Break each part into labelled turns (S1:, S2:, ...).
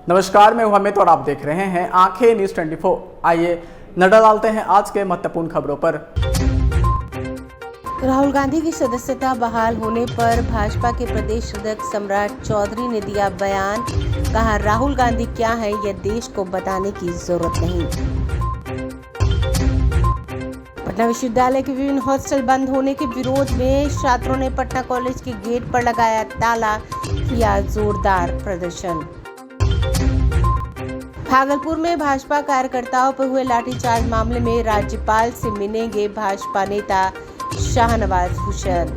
S1: नमस्कार, मैं हूं अमित और आप देख रहे हैं आंखें न्यूज 24। आइए नजर डालते हैं आज के महत्वपूर्ण खबरों पर।
S2: राहुल गांधी की सदस्यता बहाल होने पर भाजपा के प्रदेश अध्यक्ष सम्राट चौधरी ने दिया बयान। कहा, राहुल गांधी क्या है यह देश को बताने की जरूरत नहीं। पटना विश्वविद्यालय के विभिन्न हॉस्टल बंद होने के विरोध में छात्रों ने पटना कॉलेज के गेट पर लगाया ताला, किया जोरदार प्रदर्शन। भागलपुर में भाजपा कार्यकर्ताओं पर हुए लाठीचार्ज मामले में राज्यपाल से मिलेंगे भाजपा नेता शाहनवाज हुसैन।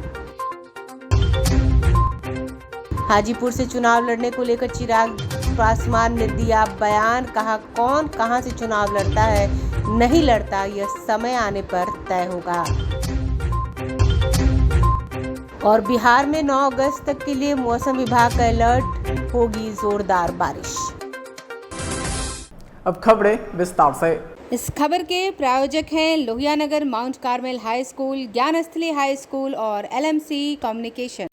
S2: हाजीपुर से चुनाव लड़ने को लेकर चिराग पासवान ने दिया बयान। कहा, कौन कहां से चुनाव लड़ता है नहीं लड़ता यह समय आने पर तय होगा। और बिहार में 9 अगस्त तक के लिए मौसम विभाग का अलर्ट, होगी जोरदार बारिश।
S1: अब खबरें विस्तार से।
S3: इस खबर के प्रायोजक हैं Lohia Nagar Mount Carmel high school, Gyansthali high school और LMC कम्युनिकेशन।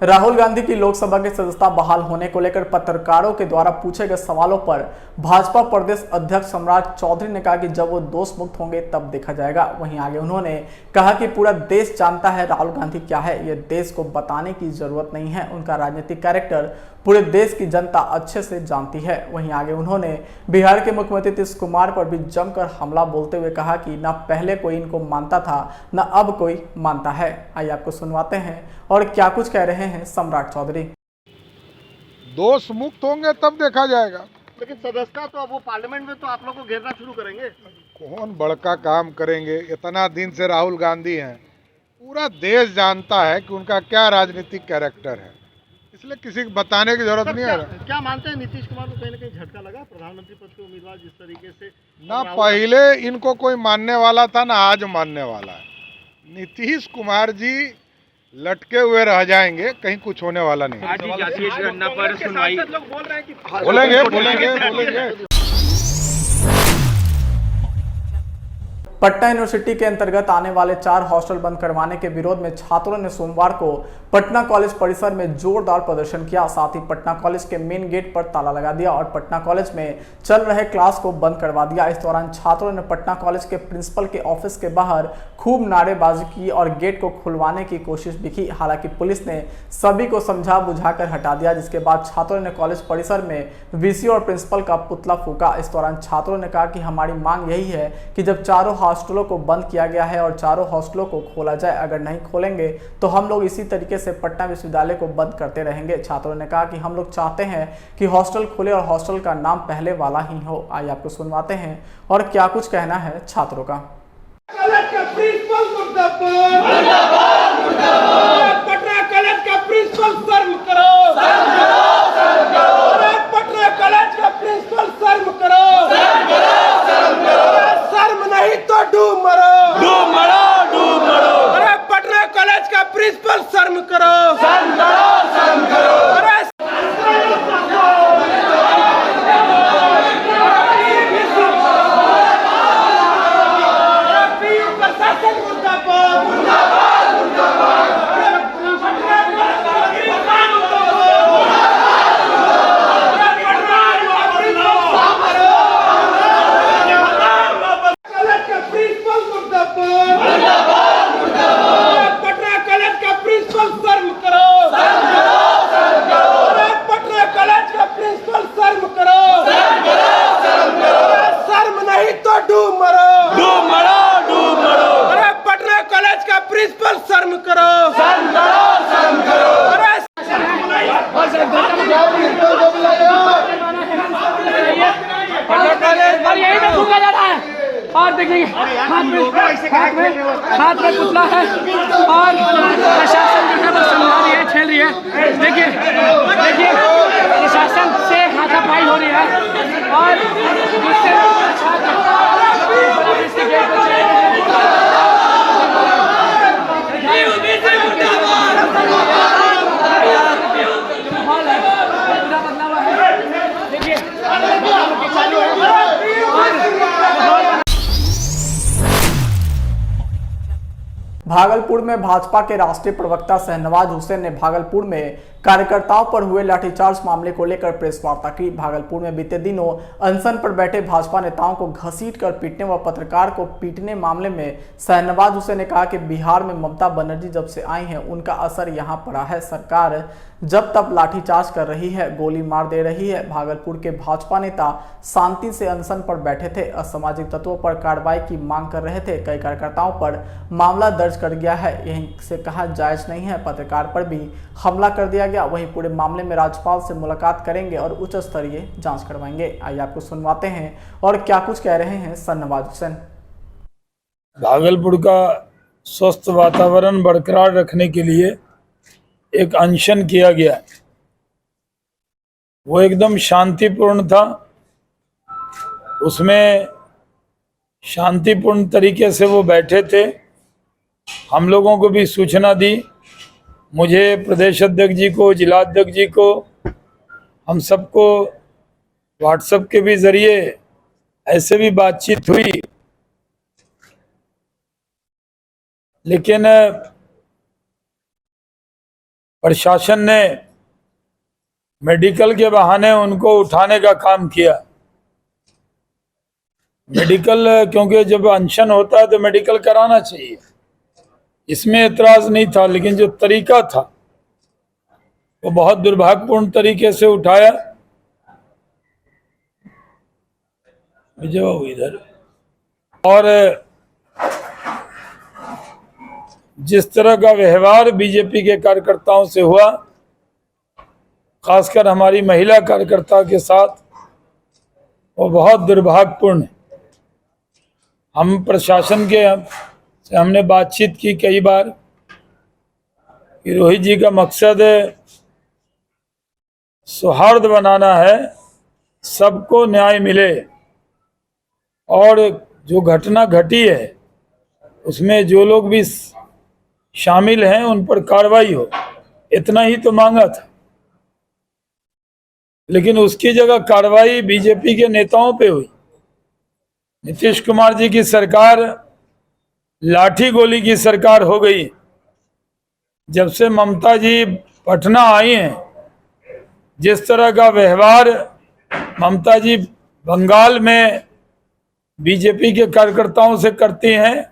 S1: राहुल गांधी की लोकसभा की सदस्यता बहाल होने को लेकर पत्रकारों के द्वारा पूछे गए सवालों पर भाजपा प्रदेश अध्यक्ष सम्राट चौधरी ने कहा कि जब वो दोष मुक्त होंगे तब देखा जाएगा। वहीं आगे उन्होंने कहा कि पूरा देश जानता है राहुल गांधी क्या है, यह देश को बताने की जरूरत नहीं है। उनका राजनीतिक कैरेक्टर पूरे देश की जनता अच्छे से जानती है। वहीं आगे उन्होंने बिहार के मुख्यमंत्री नीतीश कुमार पर भी जमकर हमला बोलते हुए कहा कि न पहले कोई इनको मानता था न अब कोई मानता है। आइए आपको सुनवाते हैं और क्या कुछ कह रहे हैं सम्राट चौधरी।
S4: दोष मुक्त होंगे तब देखा जाएगा।
S5: लेकिन सदस्यता तो अब वो पार्लियामेंट में तो आप लोग को घेरना शुरू करेंगे।
S4: कौन बड़का काम करेंगे? इतना दिन से राहुल गांधी हैं, पूरा देश जानता है कि उनका क्या राजनीतिक कैरेक्टर है, इसलिए किसी को बताने की जरूरत नहीं है।
S5: क्या मानते हैं नीतीश कुमार को कहीं ना कहीं झटका लगा? प्रधानमंत्री पद के उम्मीदवार जिस तरीके से
S4: ना पहले इनको कोई मानने वाला था ना आज मानने वाला है। नीतीश कुमार जी लटके हुए रह जाएंगे, कहीं कुछ होने वाला नहीं।
S6: आज जातीय घटना पर सुनवाई
S4: बोलेंगे।
S1: पटना यूनिवर्सिटी के अंतर्गत आने वाले 4 हॉस्टल बंद करवाने के विरोध में छात्रों ने सोमवार को पटना कॉलेज परिसर में जोरदार प्रदर्शन किया। साथ ही पटना कॉलेज के मेन गेट पर ताला लगा दिया और पटना कॉलेज में चल रहे क्लास को बंद करवा दिया। इस दौरान छात्रों ने पटना कॉलेज के प्रिंसिपल के ऑफिस के बाहर खूब नारेबाजी की और गेट को खुलवाने की कोशिश भी की। हालांकि पुलिस ने सभी को समझा बुझाकर हटा दिया, जिसके बाद छात्रों ने कॉलेज परिसर में VC और प्रिंसिपल का पुतला फूका। इस दौरान छात्रों ने कहा कि हमारी मांग यही है कि जब चारों हॉस्टलों को बंद किया गया है और चारों हॉस्टलों को खोला जाए, अगर नहीं खोलेंगे तो हम लोग इसी तरीके से पटना विश्वविद्यालय को बंद करते रहेंगे। छात्रों ने कहा कि हम लोग चाहते हैं कि हॉस्टल खुले और हॉस्टल का नाम पहले वाला ही हो। आइए आपको सुनवाते हैं और क्या कुछ कहना है छात्रों का।
S7: पटना कॉलेज का प्रिंसिपल शर्म करो, पटना कॉलेज का प्रिंसिपल शर्म करो, शर्म नहीं तो डूब मरो, डूब मरो, डूब मरो। अरे पटना कॉलेज का प्रिंसिपल शर्म करो, शर्म करो, शर्म करो। अरे
S8: और देखिए हाथ में पुतला है और प्रशासन जो है वो समझा रही है, खेल रही है। देखिए प्रशासन से हाथापाई हो रही है और
S1: भागलपुर में भाजपा के राष्ट्रीय प्रवक्ता शाहनवाज हुसैन ने भागलपुर में कार्यकर्ताओं पर हुए लाठीचार्ज मामले को लेकर प्रेस वार्ता की। भागलपुर में बीते दिनों अनशन पर बैठे भाजपा नेताओं को घसीटकर पीटने व पत्रकार को पीटने मामले में शाहनवाज हुसैन ने कहा कि बिहार में ममता बनर्जी जब से आई हैं उनका असर यहां पड़ा है। सरकार जब तब लाठीचार्ज कर रही है, गोली मार दे रही है। भागलपुर के भाजपा नेता शांति से अनशन पर बैठे थे, असामाजिक तत्वों पर कार्रवाई की मांग कर रहे थे। कई कार्यकर्ताओं पर मामला दर्ज कर गया है, यहीं से कहा जायज नहीं है। पत्रकार पर भी हमला कर दिया गया। वहीं पूरे मामले में राज्यपाल से मुलाकात करेंगे और उच्च स्तरीय जांच करवाएंगे। आइए आपको सुनवाते हैं और क्या कुछ कह रहे हैं शाहनवाज हुसैन।
S9: भागलपुर का स्वस्थ वातावरण बरकरार रखने के लिए एक अनशन किया गया। वो एकदम शांतिपूर्ण था, उसमें शांतिपूर्ण तरीके से वो बैठे थे। हम लोगों को भी सूचना दी, मुझे, प्रदेश अध्यक्ष जी को, जिलाध्यक्ष जी को, हम सबको व्हाट्सएप के भी जरिए ऐसे भी बातचीत हुई। लेकिन प्रशासन ने मेडिकल के बहाने उनको उठाने का काम किया। मेडिकल, क्योंकि जब अनशन होता है तो मेडिकल कराना चाहिए, इसमें एतराज नहीं था। लेकिन जो तरीका था वो बहुत दुर्भाग्यपूर्ण तरीके से उठाया। जो इधर और जिस तरह का व्यवहार बीजेपी के कार्यकर्ताओं से हुआ, खासकर हमारी महिला कार्यकर्ता के साथ, वो बहुत दुर्भाग्यपूर्ण है। हम प्रशासन के से हमने बातचीत की कई बार कि रोहित जी का मकसद सौहार्द बनाना है, सबको न्याय मिले और जो घटना घटी है उसमें जो लोग भी शामिल हैं उन पर कार्रवाई हो, इतना ही तो मांगा था। लेकिन उसकी जगह कार्रवाई बीजेपी के नेताओं पे हुई। नीतीश कुमार जी की सरकार लाठी गोली की सरकार हो गई। जब से ममता जी पटना आई हैं, जिस तरह का व्यवहार ममता जी बंगाल में बीजेपी के कार्यकर्ताओं से करती हैं,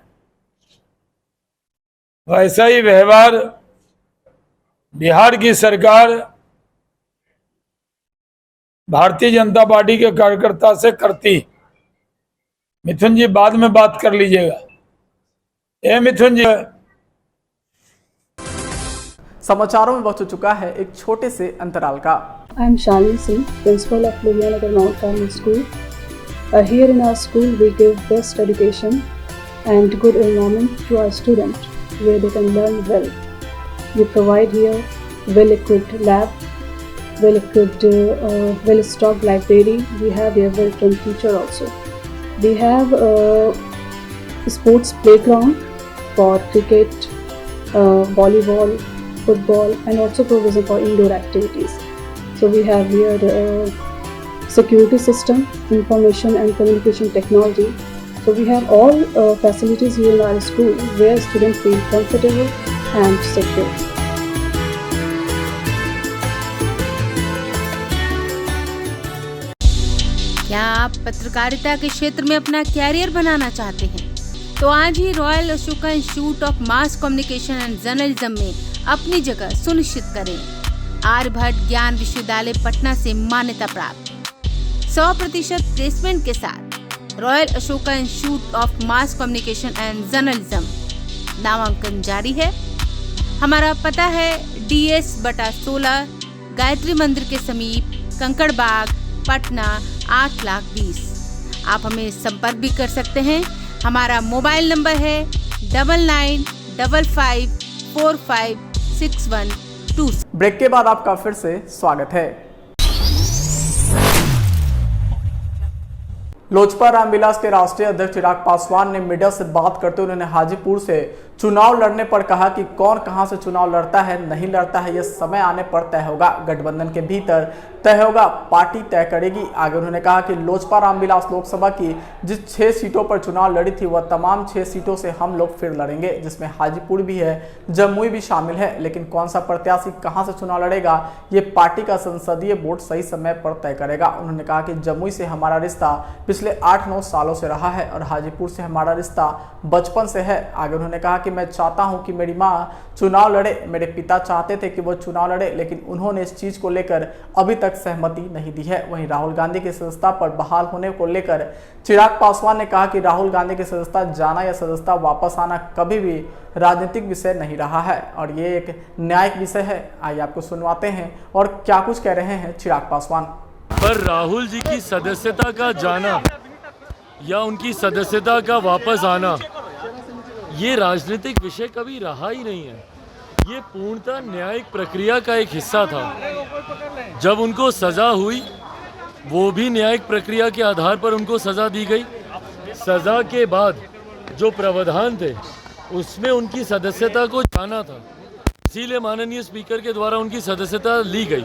S9: वैसा ही व्यवहार बिहार की सरकार भारतीय जनता पार्टी के कार्यकर्ता से करती। मिथुन जी बाद में बात कर लीजिएगा। मिथुन जी,
S1: समाचारों में वक्त हो चुका है एक छोटे से अंतराल का।
S10: I am Shalini Singh, principal of Lohiyanagar Mount Carmel School. Here in our school, we give best education and good environment to our students, where they can learn well. We provide here well-equipped lab, well-equipped, well-stocked library. We have here well-trained teacher also. We have a sports playground for cricket, volleyball, football, and also provision for indoor activities. So we have here security system, information and communication technology. So we have all facilities here in our school where students feel comfortable and secure.
S3: क्या आप पत्रकारिता के क्षेत्र में अपना career बनाना चाहते हैं? तो आज ही royal Ashoka institute of mass communication and journalism में अपनी जगह सुनिश्चित करें। आर्यभट्ट ज्ञान विश्वविद्यालय पटना से मान्यता प्राप्त 100% प्लेसमेंट के साथ royal Ashoka institute of mass communication and journalism नामांकन जारी है। हमारा पता है DS/16 गायत्री मंदिर के समीप, कंकड़ बाग, पटना 8,20,000। आप हमें संपर्क भी कर सकते हैं। हमारा मोबाइल नंबर है 9955456122।
S1: ब्रेक के बाद आपका फिर से स्वागत है। लोजपा रामविलास के राष्ट्रीय अध्यक्ष चिराग पासवान ने मीडिया से बात करते हुए उन्होंने हाजीपुर से चुनाव लड़ने पर कहा कि कौन कहां से चुनाव लड़ता है नहीं लड़ता है यह समय आने पर तय होगा। गठबंधन के भीतर तय होगा, पार्टी तय करेगी। आगे उन्होंने कहा कि लोजपा रामविलास लोकसभा की जिस 6 सीटों पर चुनाव लड़ी थी वह तमाम 6 सीटों से हम लोग फिर लड़ेंगे, जिसमें हाजीपुर भी है, जमुई भी शामिल है। लेकिन कौन सा प्रत्याशी कहां से चुनाव लड़ेगा ये पार्टी का संसदीय बोर्ड सही समय पर तय करेगा। उन्होंने कहा कि जमुई से हमारा रिश्ता पिछले 8-9 सालों से रहा है और हाजीपुर से हमारा रिश्ता बचपन से है। आगे उन्होंने कहा कि मैं चाहता हूं कि मेरी मां चुनाव लड़े, मेरे पिता चाहते थे कि वो चुनाव लड़े, लेकिन उन्होंने इस चीज को लेकर अभी तक सहमति नहीं दी है। वहीं राहुल गांधी की सदस्यता पर बहाल होने को लेकर चिराग पासवान ने कहा कि राहुल गांधी की सदस्यता जाना या सदस्यता वापस आना कभी भी राजनीतिक विषय नहीं रहा है और ये एक न्यायिक विषय है। आइए आपको सुनवाते हैं और क्या कुछ कह रहे हैं चिराग पासवान।
S11: पर राहुल जी की सदस्यता का जाना या उनकी सदस्यता का वापस आना ये राजनीतिक विषय कभी रहा ही नहीं है। ये पूर्णतः न्यायिक प्रक्रिया का एक हिस्सा था। जब उनको सज़ा हुई वो भी न्यायिक प्रक्रिया के आधार पर उनको सज़ा दी गई। सज़ा के बाद जो प्रावधान थे उसमें उनकी सदस्यता को जाना था, इसीलिए माननीय स्पीकर के द्वारा उनकी सदस्यता ली गई।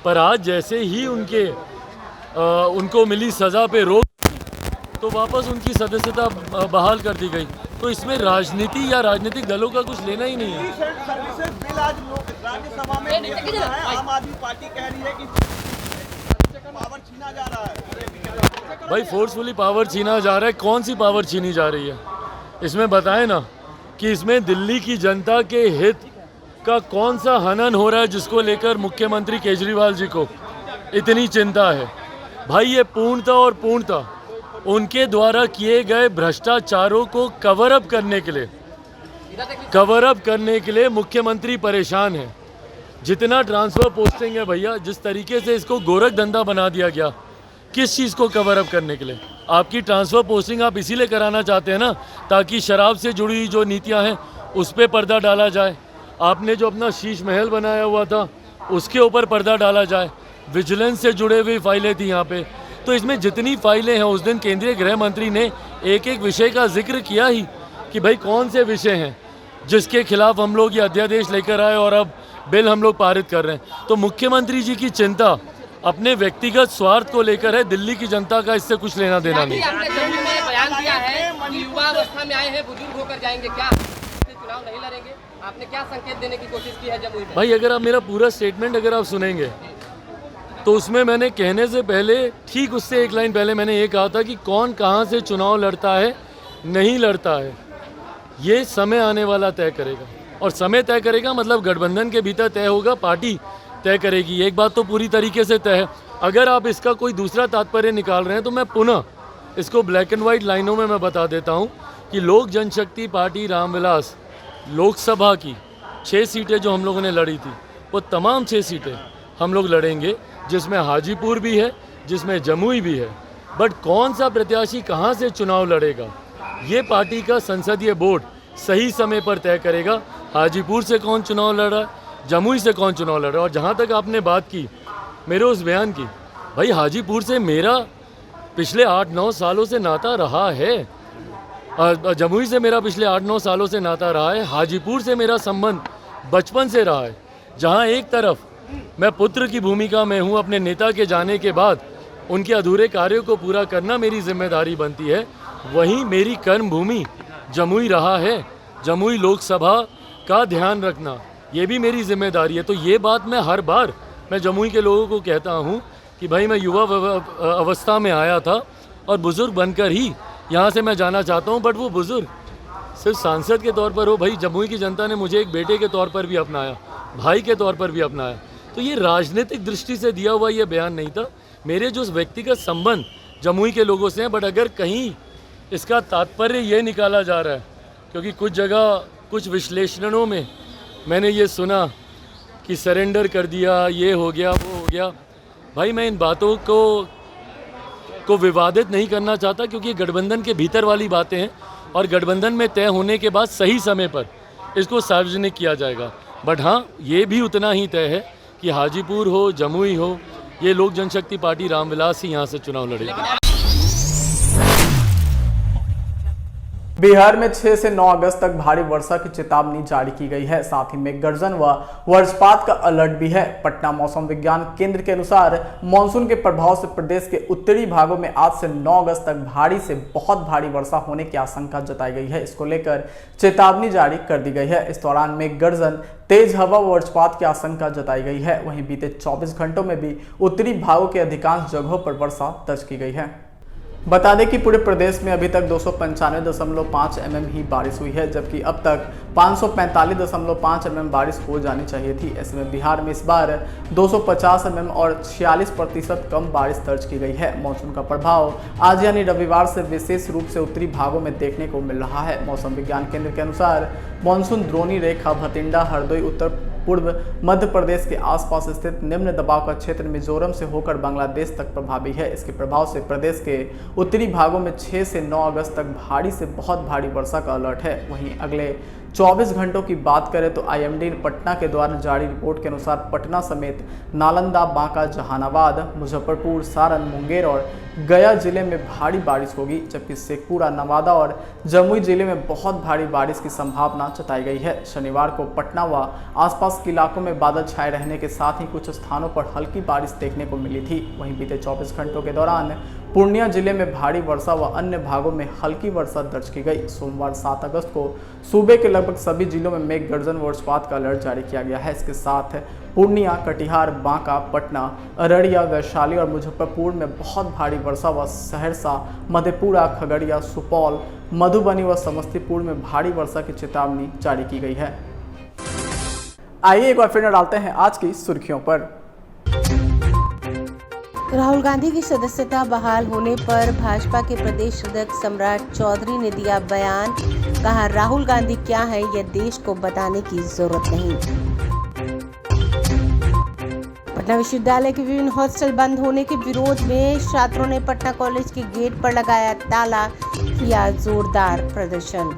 S11: पर आज जैसे ही उनको मिली सज़ा पे रोक तो वापस उनकी सदस्यता बहाल कर दी गई। तो इसमें राजनीति या राजनीतिक दलों का कुछ लेना ही नहीं है।
S5: बिल आज राज्यसभा में आम आदमी पार्टी कह रही है कि पावर छीना जा रहा है।
S11: भाई फोर्सफुली पावर छीना जा रहा है, कौन सी पावर छीनी जा रही है? इसमें बताएं ना कि इसमें दिल्ली की जनता के हित का कौन सा हनन हो रहा है जिसको लेकर मुख्यमंत्री केजरीवाल जी को इतनी चिंता है। भाई ये पूर्णतः उनके द्वारा किए गए भ्रष्टाचारों को कवर अप करने के लिए मुख्यमंत्री परेशान है। जितना ट्रांसफर पोस्टिंग है भैया, जिस तरीके से इसको गोरख धंधा बना दिया गया, किस चीज़ को कवर अप करने के लिए? आपकी ट्रांसफ़र पोस्टिंग आप इसीलिए कराना चाहते हैं ना ताकि शराब से जुड़ी जो नीतियां हैं उस पर पर्दा डाला जाए। आपने जो अपना शीश महल बनाया हुआ था उसके ऊपर पर्दा डाला जाए। विजिलेंस से जुड़े हुई फाइलें थी यहाँ पे। तो इसमें जितनी फाइलें हैं, उस दिन केंद्रीय गृह मंत्री ने एक एक विषय का जिक्र किया ही कि भाई कौन से विषय हैं जिसके खिलाफ हम लोग ये अध्यादेश लेकर आए और अब बिल हम लोग पारित कर रहे हैं। तो मुख्यमंत्री जी की चिंता अपने व्यक्तिगत स्वार्थ को लेकर है, दिल्ली की जनता का इससे कुछ लेना देना नहीं।
S8: आपने जम्मू में बयान दिया है कि युवा अवस्था में आए हैं, बुजुर्ग होकर जाएंगे, क्या चुनाव नहीं लड़ेंगे? आपने क्या संकेत देने की कोशिश की है जमुई में?
S11: भाई अगर आप मेरा पूरा स्टेटमेंट अगर आप सुनेंगे तो उसमें मैंने कहने से पहले, ठीक उससे एक लाइन पहले मैंने ये कहा था कि कौन कहाँ से चुनाव लड़ता है, नहीं लड़ता है, ये समय आने वाला तय करेगा। और समय तय करेगा मतलब गठबंधन के भीतर तय होगा, पार्टी तय करेगी। एक बात तो पूरी तरीके से तय है। अगर आप इसका कोई दूसरा तात्पर्य निकाल रहे हैं तो मैं पुनः इसको ब्लैक एंड वाइट लाइनों में मैं बता देता हूं कि लोक जनशक्ति पार्टी रामविलास लोकसभा की 6 सीटें जो हम लोगों ने लड़ी थी वो तमाम 6 सीटें हम लोग लड़ेंगे, जिसमें हाजीपुर भी है, जिसमें जमुई भी है। बट कौन सा प्रत्याशी कहाँ से चुनाव लड़ेगा ये पार्टी का संसदीय बोर्ड सही समय पर तय करेगा। हाजीपुर से कौन चुनाव लड़ रहा है, जमुई से कौन चुनाव लड़ रहा है। और जहाँ तक आपने बात की मेरे उस बयान की, भाई हाजीपुर से मेरा पिछले 8-9 सालों से नाता रहा है, जमुई से मेरा पिछले 8-9 सालों से नाता रहा है, हाजीपुर से मेरा संबंध बचपन से रहा है। जहाँ एक तरफ मैं पुत्र की भूमिका में हूँ, अपने नेता के जाने के बाद उनके अधूरे कार्यों को पूरा करना मेरी जिम्मेदारी बनती है, वहीं मेरी कर्म भूमि जमुई रहा है। जमुई लोकसभा का ध्यान रखना ये भी मेरी जिम्मेदारी है। तो ये बात मैं हर बार मैं जमुई के लोगों को कहता हूँ कि भाई मैं युवा अवस्था में आया था और बुज़ुर्ग बनकर ही यहाँ से मैं जाना चाहता हूँ। बट वो बुज़ुर्ग सिर्फ सांसद के तौर पर हो, भाई जमुई की जनता ने मुझे एक बेटे के तौर पर भी अपनाया, भाई के तौर पर भी अपनाया। तो ये राजनीतिक दृष्टि से दिया हुआ ये बयान नहीं था, मेरे जो व्यक्तिगत संबंध जमुई के लोगों से हैं। बट अगर कहीं इसका तात्पर्य ये निकाला जा रहा है, क्योंकि कुछ जगह कुछ विश्लेषणों में मैंने ये सुना कि सरेंडर कर दिया, ये हो गया, वो हो गया। भाई मैं इन बातों को विवादित नहीं करना चाहता, क्योंकि गठबंधन के भीतर वाली बातें हैं और गठबंधन में तय होने के बाद सही समय पर इसको सार्वजनिक किया जाएगा। बट हाँ, ये भी उतना ही तय है कि हाजीपुर हो, जमुई हो, ये लोक जनशक्ति पार्टी रामविलास ही यहाँ से चुनाव लड़ेगी।
S1: बिहार में 6 से 9 अगस्त तक भारी वर्षा की चेतावनी जारी की गई है। साथ ही मेघ गर्जन व वज्रपात का अलर्ट भी है। पटना मौसम विज्ञान केंद्र के अनुसार मानसून के प्रभाव से प्रदेश के उत्तरी भागों में आज से 9 अगस्त तक भारी से बहुत भारी वर्षा होने की आशंका जताई गई है। इसको लेकर चेतावनी जारी कर दी गई है। इस दौरान मेघ गर्जन, तेज हवा व वज्रपात की आशंका जताई गई है। वहीं बीते 24 घंटों में भी उत्तरी भागों के अधिकांश जगहों पर वर्षा दर्ज की गई है। बता दें कि पूरे प्रदेश में अभी तक 295.5 mm ही बारिश हुई है, जबकि अब तक 545.5 mm बारिश हो जानी चाहिए थी। ऐसे में बिहार में इस बार 250 mm और 46% कम बारिश दर्ज की गई है। मानसून का प्रभाव आज यानी रविवार से विशेष रूप से उत्तरी भागों में देखने को मिल रहा है। मौसम विज्ञान केंद्र के अनुसार मानसून द्रोणी रेखा भटिंडा, हरदोई, उत्तर पूर्व मध्य प्रदेश के आसपास स्थित निम्न दबाव का क्षेत्र मिजोरम से होकर बांग्लादेश तक प्रभावी है। इसके प्रभाव से प्रदेश के उत्तरी भागों में 6 से 9 अगस्त तक भारी से बहुत भारी वर्षा का अलर्ट है। वहीं अगले 24 घंटों की बात करें तो IMD पटना के द्वारा जारी रिपोर्ट के अनुसार पटना समेत नालंदा, बांका, जहानाबाद, मुजफ्फरपुर, सारण, मुंगेर और गया जिले में भारी बारिश होगी, जबकि शेखपुरा, नवादा और जमुई जिले में बहुत भारी बारिश की संभावना जताई गई है। शनिवार को पटना व आसपास के इलाकों में बादल छाए रहने के साथ ही कुछ स्थानों पर हल्की बारिश देखने को मिली थी। वहीं बीते 24 घंटों के दौरान पूर्णिया जिले में भारी वर्षा व अन्य भागों में हल्की वर्षा दर्ज की गई। सोमवार 7 अगस्त को सूबे के लगभग सभी जिलों में मेघ गर्जन व वज्रपात का अलर्ट जारी किया गया है। इसके साथ पूर्णिया, कटिहार, बांका, पटना, अररिया, वैशाली और मुजफ्फरपुर में बहुत भारी वर्षा व सहरसा, मधेपुरा, खगड़िया, सुपौल, मधुबनी व समस्तीपुर में भारी वर्षा की चेतावनी जारी की गई है। आइए एक बार फिर डालते हैं आज की सुर्खियों पर।
S2: राहुल गांधी की सदस्यता बहाल होने पर भाजपा के प्रदेश अध्यक्ष सम्राट चौधरी ने दिया बयान। कहा, राहुल गांधी क्या है यह देश को बताने की जरूरत नहीं। पटना विश्वविद्यालय के विभिन्न हॉस्टल बंद होने के विरोध में छात्रों ने पटना कॉलेज के गेट पर लगाया ताला, किया जोरदार प्रदर्शन।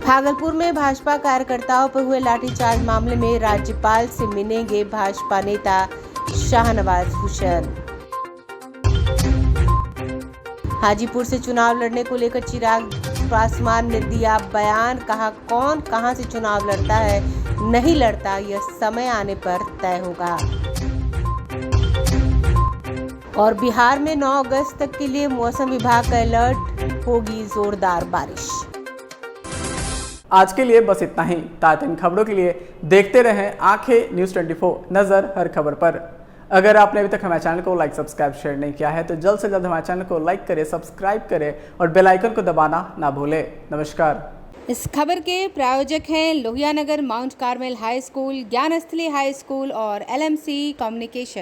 S2: भागलपुर में भाजपा कार्यकर्ताओं पर हुए लाठीचार्ज मामले में राज्यपाल से मिलेंगे भाजपा नेता शाहनवाज हुसैन। हाजीपुर से चुनाव लड़ने को लेकर चिराग पासवान ने दिया बयान। कहा, कौन कहां से चुनाव लड़ता है, नहीं लड़ता, यह समय आने पर तय होगा। और बिहार में 9 अगस्त तक के लिए मौसम विभाग का अलर्ट, होगी जोरदार बारिश।
S1: आज के लिए बस इतना ही। ताज़ा इन खबरों के लिए देखते रहें आंखें न्यूज़ 24, नजर हर खबर पर। अगर आपने अभी तक हमारे चैनल को लाइक, सब्सक्राइब, शेयर नहीं किया है तो जल्द से जल्द हमारे चैनल को लाइक करें, सब्सक्राइब करें और बेल आइकन को दबाना ना भूलें। नमस्कार।
S3: इस खबर के प्रायोजक हैं Lohia Nagar Mount Carmel high school, Gyansthali high school और LMC कम्युनिकेशन।